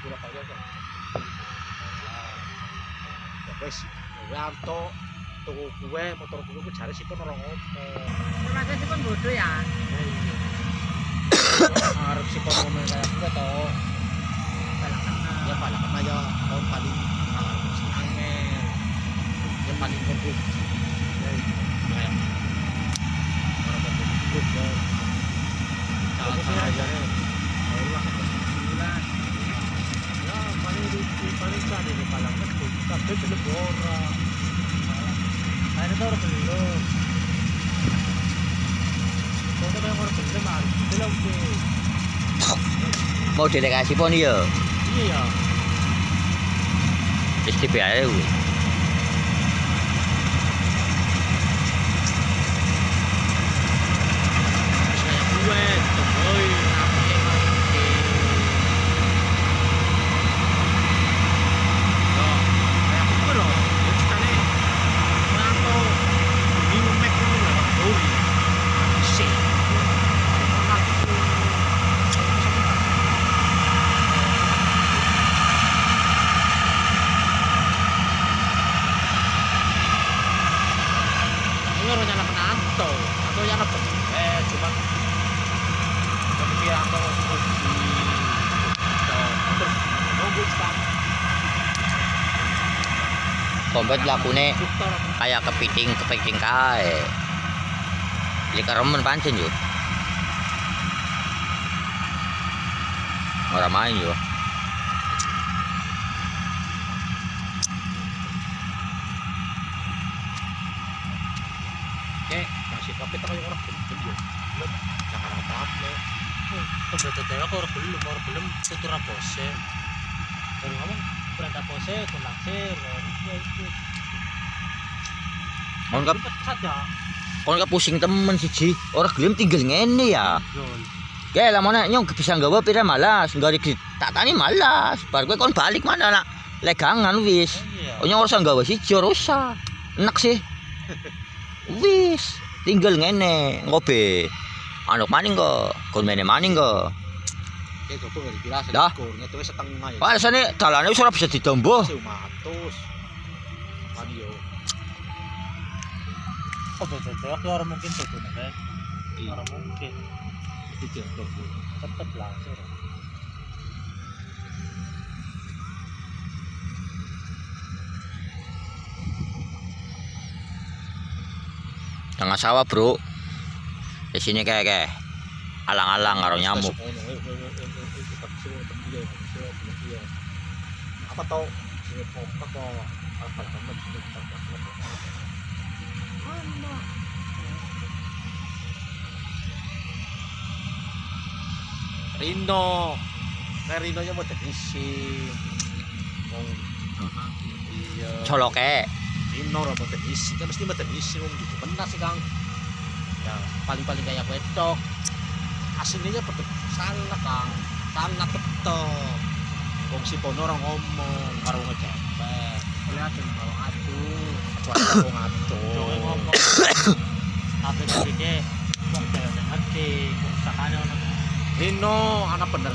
Surabaya kan. Ya wis, Wianto tuku kue motor kue jare sipun ora ngomong. Termasuk sipun bodoh ya. Arep sipun ngomong kayak kue to. Ya pala kena ya tahun paling angel. Ya paling konkurs. Kayak orang konkurs ya. Salah aja nih. Allah sembilan. Ya paling tadi di palang betul. Tapi belum orang. Ada orang belum. Kalau ada orang belum harus belum sih. Mau delegasi pun iya. Iya. STP aja gue. Saya gue, boy, Kompet lakune kayak kepiting kae. Jadi karemen pancen yo. Ora main yo. Masih tapi tak kayak orang belum yo. Jangan apa-apa. Kebetulan aku orang belum tutur pose. Baru ngomong perintah pose itu langsir. Kon gak pusing temen siji. Ora gelem tinggal ngene ya. Kayak lamane nyong bisa nggawa pira malas, nggak tak tani malas. Bar kowe kon balik mana nak legangan wis. Nyong ora usah nggawa siji ora usah. Enak sih. Wis, tinggal ngene ngobe. Anok maning kok, kon mene maning kok. Ya itu dari biasa Dah. kurnya itu setengah ya. Palasane dalane wis ora bisa ditombo. 100. Mario. Oh betul, aku orang mungkin tutur kan. Orang mungkin Itu ya, tetap langsir. Tengah sawah, Bro. Di sini kayak alang-alang karo nyamuk. Apa tau sini pompa kok apa temen sini kita Rino, nah Rinonya mau jadi sim, iya. Coloke. Rino mau jadi sim, kan mesti mau jadi sim gitu. Benar sih Kang. Ya paling kayak wedok. Aslinya betul salah Kang, salah betul. Wong si Pono orang ngomong, karo ngejepet. Kelihatan kalau aduh. Cuaca wong aduh. Ngomong. Tapi deh, wong dhewe ngerti, wong sakane ono. Rino anak bener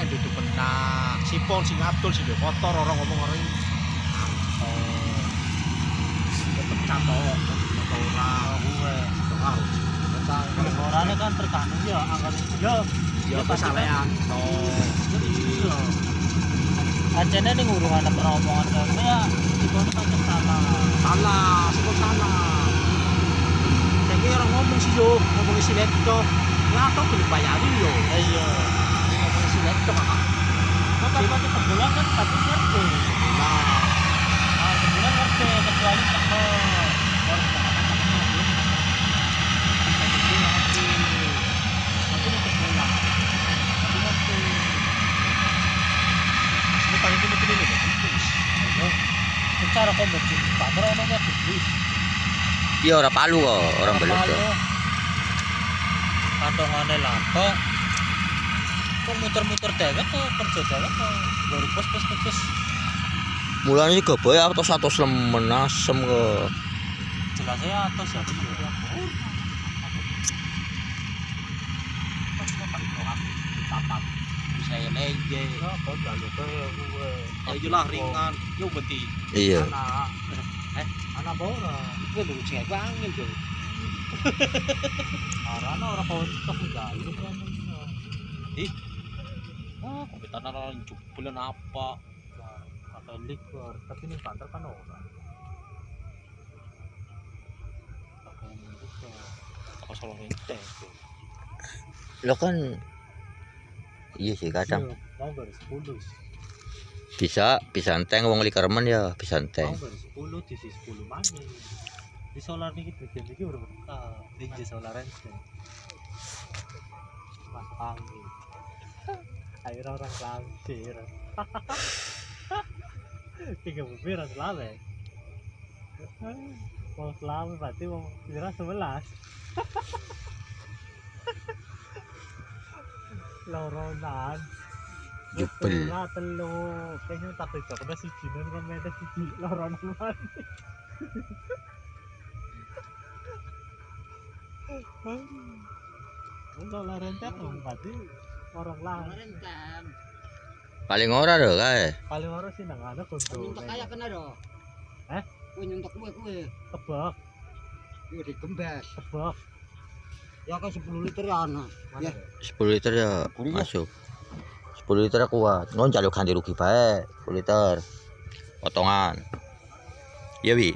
duduk benar. Sipon sing Abdul sing kotor orang ngomong orang. Oh. Pecah toh, orang gue. Harus. Orangnya kan tergantung ya angkat ya. Ya kesalahan toh. Iya. Ajane ning urung ana peromongan kene ya dikono kan salah. Salah, sipon salah. Jadi orang ngomong sih yo, ngomong isi laptop. Ya atau beli bayarin yo. Iya. Ngomong isi laptop Kak. Kan waktu sebulan kan satu ngerti. Nah, Sebulan ngerti kecuali paling itu betul ini cara kau bikin pamer orangnya habis. Iya ora palu kok, orang belut kok. Kantongane lampu. Kok muter-muter dewek kok kerja dewek kok. Baru pos. Mulane iki goboe atos lemen asem kok. Jelas ya atos ya. saya leje. Ya kok lalu kayak gue. Ayo lah ringan. Yo beti. Iya. Anak bora. Gue dulu sing bangin tuh. Arana orang kontak enggak lu kan. Komputer naran bulan apa? Atau liquor, tapi ini kantor kan orang. Apa salah ente? Lo kan iya sih kadang Mau baru 10. bisa enteng wong likerman ya bisa Mau enteng. baru 10 di 10 mana? Di solar dikit bikin udah berkah. Di solar ente. Mas angin. Air orang lampir. 30 pira selama. Mau selama berarti mau pira 11. Loronan. Jupel. Lah telu. Kayaknya tak cocok ada siji dan kan ada siji loronan mana. Kalau larentek berarti orang lain. Paling ora lho kae. Paling orang sih nang ada konsul. Nyuntok kaya kena do. Hah? Kue nyuntok kue. Tebak, Yo digembes. tebak. Ya kan 10 liter ya ana. Mana? Ya. 10 liter ya masuk. 10 liter kuat. Ngon jaluk ganti rugi bae. 10 liter. Potongan. Iya, Wi.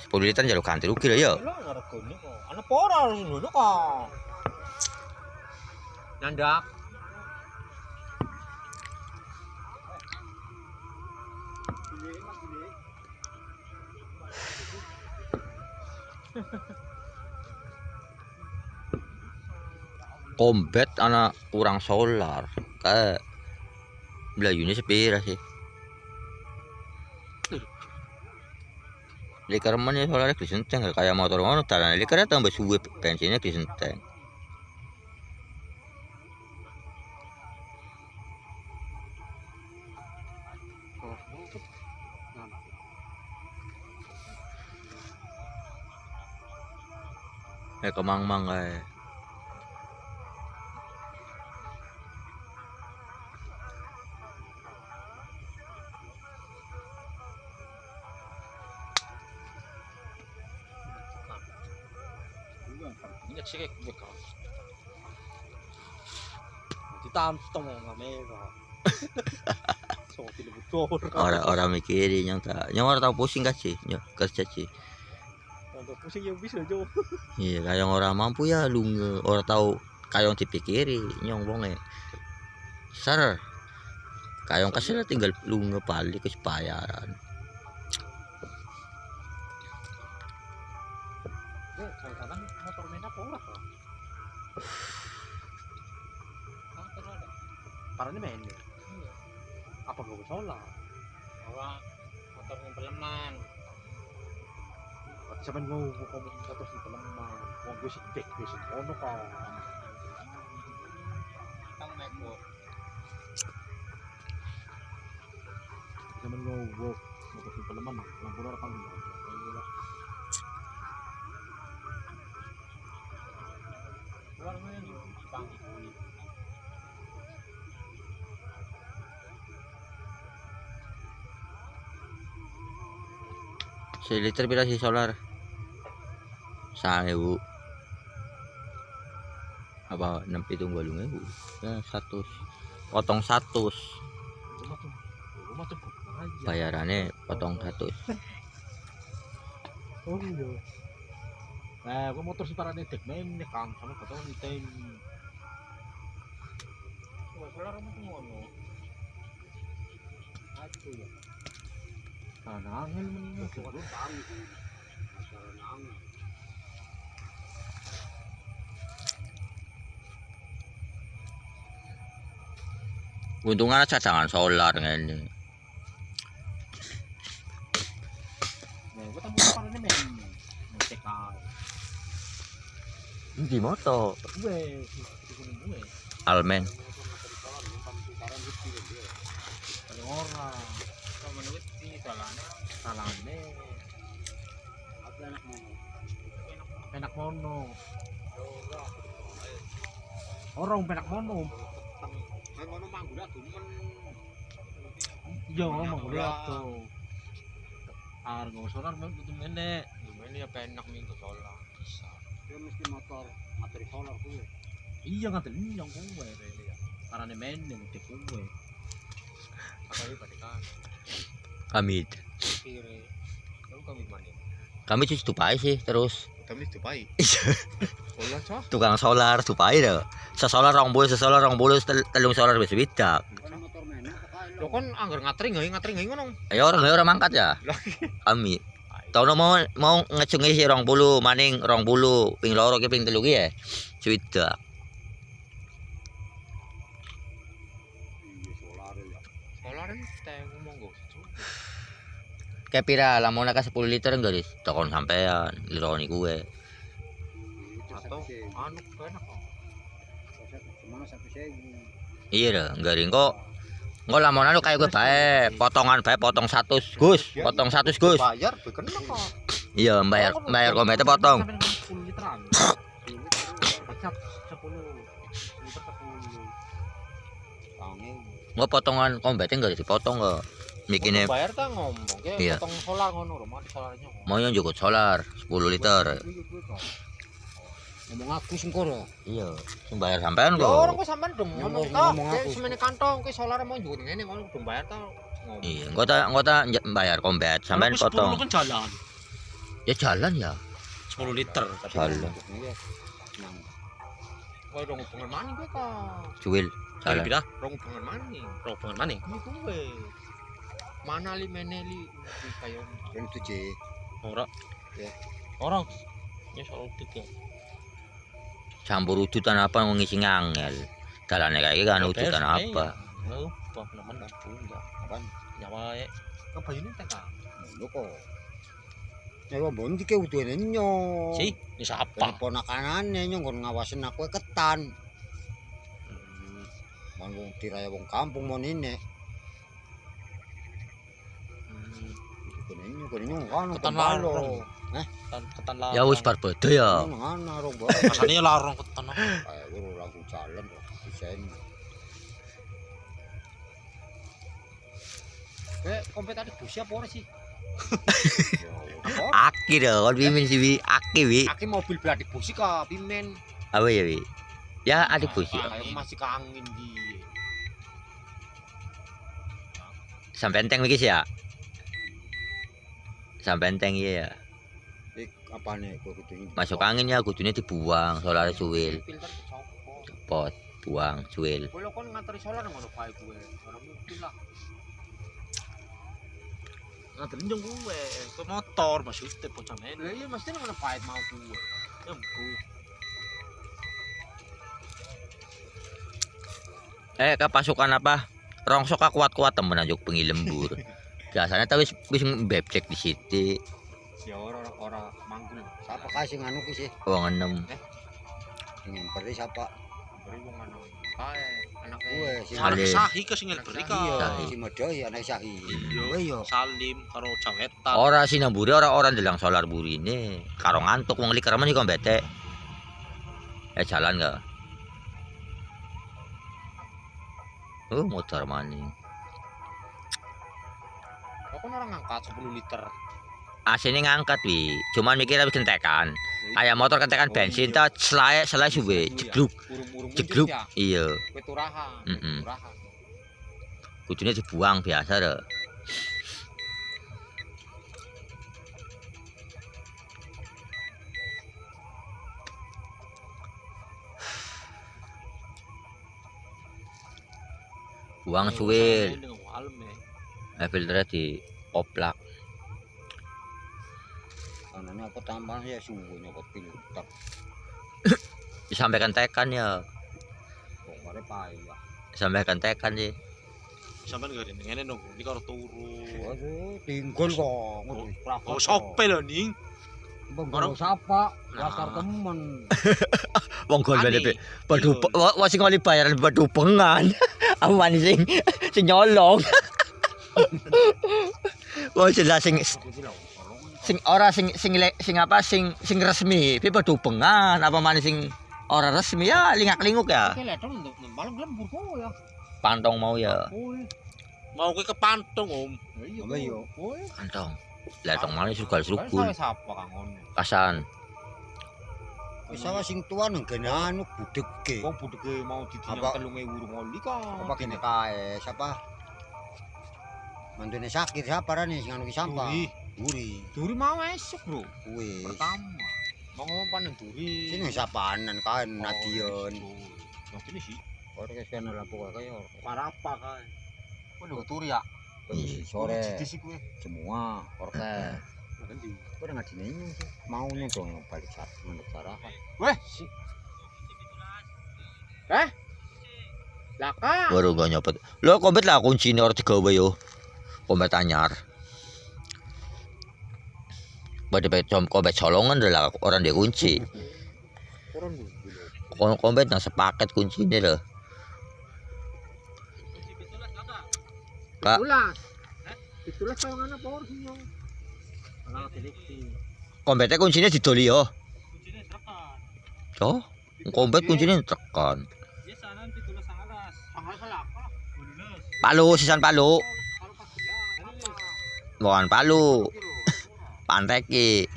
10 liter jaluk ganti rugi lah ya. Lo ngarep kene kok. Ana pora harus dulu kok. Nyandak. Combat anak kurang solar. Kayak belayunya sepira sih. Likerman ya soalnya disenteng kayak motor ngono tarane likernya tambah suwe bensinnya disenteng. Kemang-mang kayak. Minyak sih kayak gue kan. Ditantong ngamega. So tidak betul. Orang mikirin yang ora tau pusing gak sih kerja sih. Untuk pusing yang bisa jo. Iya kayak orang mampu ya lu orang tahu kayak dipikiri nyong bonge. Sar. Kayak kasih tinggal lu ngepali ke bayaran. Kadang motor mena ora kok. Parane men. Apa gue solar? Orang motor yang berleman. Siapa mau motor sih pelemah? Mau gue sih dek gue sih ono kok. Tang meko. Siapa mau gue motor sih pelemah? Lampu ora kan. Warnanya bang. Seliter pira sih solar? 1000. Apa 6.000 ya 100. Potong 100. Rumah tuh aja. Bayarannya potong 100. Oh iya. Nah, gue motor sih parane dek men nih kan sama kata tem. Solar rumah tuh ngono. Aduh ya. Nah, angin men. Untungnya cadangan solar ngene. Nah, gue tamu parane men. Ngecek Di moto gue. Almen. Paling orang. Kalau menurut sih salahnya Salane. Apa anak mau? Penak mono. Orang penak mono. Kan ngono manggur Iya ngomong udah tuh. Nggak solar mau butuh menek. Ini ya penak minggu solar bisa. Dia mesti motor materi solar kuwi. Iya nganterin yang gue rele ya. Karena menek mesti gue. Apa ini kan? Kami Kiri. Lalu kami mana? kami cuci tupai sih terus. Kami tupai. Solar cah. Tukang solar tupai dah. Sesolar 20, telung solar wis widak. Kan motor menek pakai Lo kan anggar ngatring ngono. Ya orang mangkat ya. Kami. Tau mau ngecungi si 20 maning 20 ping loro ki ping 3 ki ya. Widak. iya solar ya. Solar teh ngomong gue. Kayak pira lamona ka 10 liter enggak dis. Tokon sampean lironi gue. Itu Atau anu enak kok. Cuma 1.000. Iya dah, enggak ringko. Engko lamona lu kayak gue bae, potongan bae potong 100, Gus. Potong 100, Gus. Bayar kena kok. Iya, bayar komete potong. 10 literan. Pecah 10 liter 10. Tangi. Engko potongan komete enggak dipotong kok. Mikine Bayar ta ngomong, Iya. potong solar ngono rumah di solarnya. mau yang jukut solar 10 liter. Ngomong aku sing kono. Iya, sing bayar sampean Ya orang kok. kok sampean dong ngomong ngomong ta, aku. semene kantong ke solar mau juga ngene ngono dong bayar ta ngomong. Iya, engko ta bayar kompet sampean potong. kan jalan. Ya jalan ya. 10 liter. Jalan. Kowe dong hubungan maning kowe ka. Cuil. Jalan. Pira? Rong hubungan maning. Rong hubungan maning. Kowe. Mana li meneli kayo. Yang itu je. Ora. Ya. Orang. Ya soal itu. Campur udutan apa ngisi ngangel. Dalane kayak kan udutan apa? Oh, teman-teman enggak. Apaan? Nyawa ya. Ke bayune teh ka. Lho kok. Nyawa bondi ke utuhane nyo. Si, ini siapa? Ponakanane nyo nggon ngawasin aku ketan. Mon wong diraya wong kampung mon ini. Kuning kan Ketan larang. Ketan larang. Ya wis bar beda ya. Mana rong bae. Rasane larang ketan. Kayak gue lagu jalan kok desain. Kompet ada busi apa ora sih? Aki dah, kon pimin sih wi. Aki wi. Aki mobil beladik busi ka pimen. Apa ya wi? Ya adik busi. Kayak masih ke angin di. Sampai enteng iki ya. Sampai enteng iya ya. Ik apane kok kudu Masuk angin ya kudune dibuang, solar cuil. Filter sopo. Cepot, buang, cuil. Kowe kon ngateri solar ngono bae kowe. Ora mungkin lah. Ngateri njong kowe, ke motor maksudnya bocah men. Lah iya mesti ngono pahit mau kowe. Ya bu. Pasukan apa? Rongsok kuat-kuat temen aja bengi lembur. Biasanya tau wis bebek di situ. Ya ora manggul. siapa kasih nganu ki sih? Wong enem. Sing nyemperi siapa? Beri wong ana. Kae anake. Gue sing Salim. Sahi ke sing beri ka. Sahi. si Medoi anak Sahi. Iya. Gue yo. Salim karo Cawetan. Ora sinamburi ora delang solar burine. Karo ngantuk wong likerman iki kok bete. Jalan enggak? Motor maning. Kok orang ngangkat 10 liter. Asine ngangkat wi. Cuman mikir habis kentekan. Kayak motor kentekan bensin ta selai suwe jegluk. Urung-urung Jegluk. ya. Iya. Kowe turahan. Mm-mm. Turahan. Kudune dibuang biasa dah. Buang suwil. Filternya di oplak. Kanane apa tambah ya suwe nyokot filter. Disampaikan tekan ya. Kok bare payah. Disampaikan tekan sih. Sampeyan gak ngene dong, iki karo turu. Waduh, tinggal kok. Oh, sope lho ning. Bang sapa? Dasar temen. Wong golek Ani. padu wong sing ngoli bayaran padu pengan. Aman sing nyolong. Wong jelas sing resmi, pi padu pengan apa maneh sing ora resmi ya lingak-linguk ya. Oke, lihat dong, malam lembur kok ya. Pantong mau ya. Mau ke kepantong om. Apa yo? Kantong. Lah tong mana sugal-sugal. Sapa kang ngono? Kasan. Wis awas sing tua nang gene anu budeke. Wong budeke mau didinyang Apa? 3.000 ngoli kok. Apa kene kae siapa? Mantune sakit siapa rane sing anu ki sampah. Duri. Duri mau esuk, Bro. Wis. Pertama. Mau panen duri. Sini sapaanan kae Nadion. Yang sini sih. Ora wis kena lampu kae yo. Parapa kae. Kok duri ya? Sore Di sini semua orke. Nanti. Kok nggak dinenyu sih? Maunya dong yang balik satu untuk sarapan. Weh, si. Laka. Baru gak nyopet. Lo kompet lah kunci ini orang digawe yo. Kompet anyar. Pada kompet colongan adalah orang dia kunci. Orang dulu. Kompet nang sepaket kunci ini loh. Kak, Itulah sawangan apa orang sih yang. Kalau seleksi. kompetnya kuncinya didoli yo. Kuncinya tekan. Oh, kompet kuncinya tekan. Ya sana pitulas ang alas. Mahal sa laka. Bulinas. Palu, sisan palu. Kalau pas sila. Bukan palu. Panteki.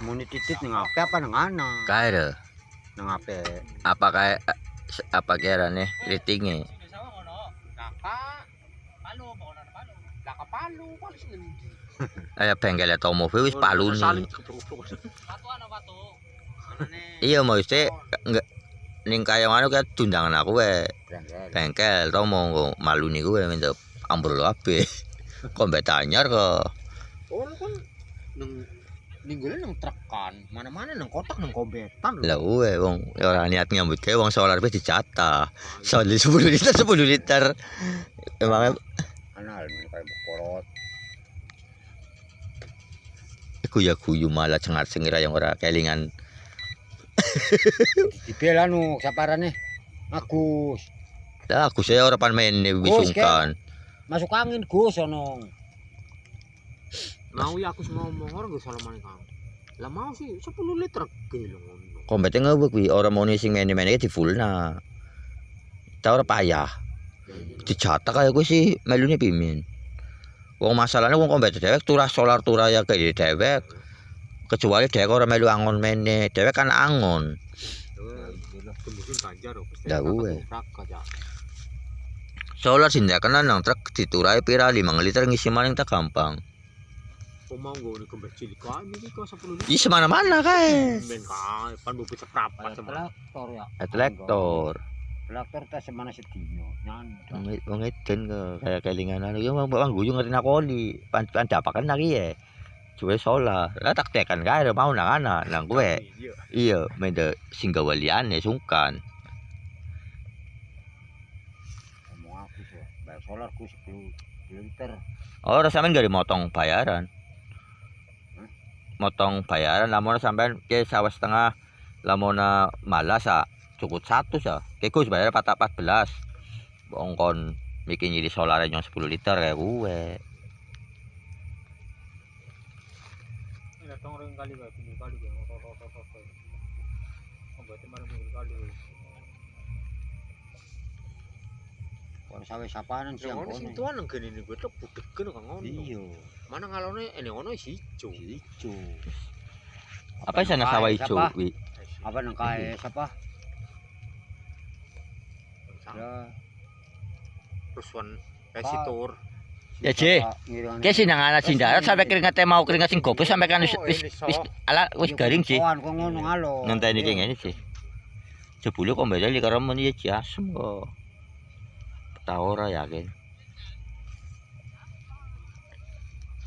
Muni titit nang ape apa nang ana? Kayak Nang ape. apa kayak apa kira nih ratingnya? Laka. Laka palu. Palu sih ngendi. Kayak bengkel atau mobil wis palu nih. Iya mau sih enggak ning kaya ngono kayak tundangan aku we. Bengkel tau mau malu nih gue minta ambrol kabeh. Kompet anyar kok. Orang kan nang ninggulnya nang trekan, mana-mana nang kotak nang kombetan lho. Lah gue wong ora niat nyambut kayak wong solar wis dicata. Soalnya 10 liter 10 liter. Emangnya Anal men kayak porot. guyu malah cengar-cengir yang ora kelingan. Dibela nu saparane. Agus. Lah aku saya ora pan main wisungkan. Masuk angin Gus ono. Mau ya aku ngomong orang gak salah maning kang. Lah mau sih 10 liter gelo ngono. Kompetnya ngebuk wi orang mau sing main-main di fullna. Ta ora payah. Dicatak kayak gue sih melune pimin. Wong masalahnya wong kompet dewek turah solar turah ya kayak dewek. Kecuali dewek ora melu angon mene, dewek kan angon. Tembusin banjar kok. Lah gue. Ya. Solar sindakan nang truk diturai pira 5 liter ngisi maning tak gampang. Kok mau gue kembali cilik kae iki kok 10 liter. Ih semana-mana kae. Men kae pan bubut seprapat sama. Traktor ya. Traktor. Traktor ta semana sedino. Nyandang. Wong eden ke kayak kelingan anu ya bang guyu ngerti nakoli. Pan dapakan lagi ya. Cuwe solar. Lah tak tekan kae mau nang ana nang kowe. Iya, mende sing gawe liyane sungkan. Ngomong aku sih. Bayar solar ku 10 liter. Ora sampean gak dimotong bayaran. Motong bayaran lamun sampean ke 1,5 lamun malas cukup 1 sa. Ke Gus bayar 14. Bongkon bikin jadi solar yang 10 liter kayak gue. Datang ring kali ga, pinggir kali ga, otot. Oh, berarti mana pinggir kali. Kalau sawe sapanan Sing siang ono sing kono. tuan nang kene niku tok budeken kang ngono. Iya. Mana ngalone ene ono ijo. Ijo. Apa sana sawah hijau Siapa? wi? Apa nang kae siapa? Ya. Ruswan Pesitur. Ya C. Kayak sih nang anak cindarat sampai keringatnya mau keringat sing gopus sampai kan wis ala wis garing sih. Kawan kok ngono ngalo. Ngenteni ki ngene sih. Jebule kok mbeda li karo men ya jasem kok. Ta ora yakin.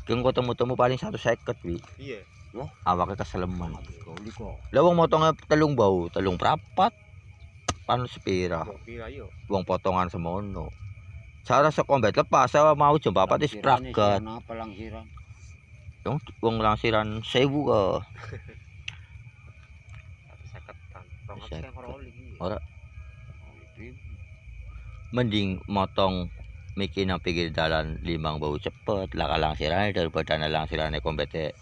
Keng kok temu-temu paling 1 seket wi. Iya. Awake keseleman. Goli kok. Lah wong motonge telung bau, telung prapat. Pan sepira. Pira yo. Wong potongan semono. Cara sekombet lepas saya mau jam 4 wis pragat. Apa langsiran? Wong langsiran 1000 kok. 150-an. Seket. 200 ora oli iki. Ora mending motong mikir nang pinggir dalan limang bau cepet lah kalang sirane daripada nalang sirane kompete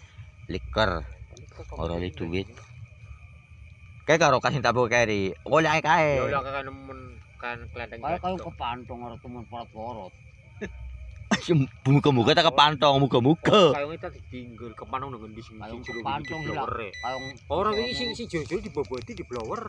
liker ora li duit kayak karo kasih tabur keri golek kae Ya ulah kan nemen kan kelenteng. Kayak kepantong orang temen porot-porot. muka-muka tak kepantong muka-muka Kayak kita ditinggal kepanong dengan di sini. Kayak kepantong hilang. Kayak Orang ini sing jojo diboboti di blower.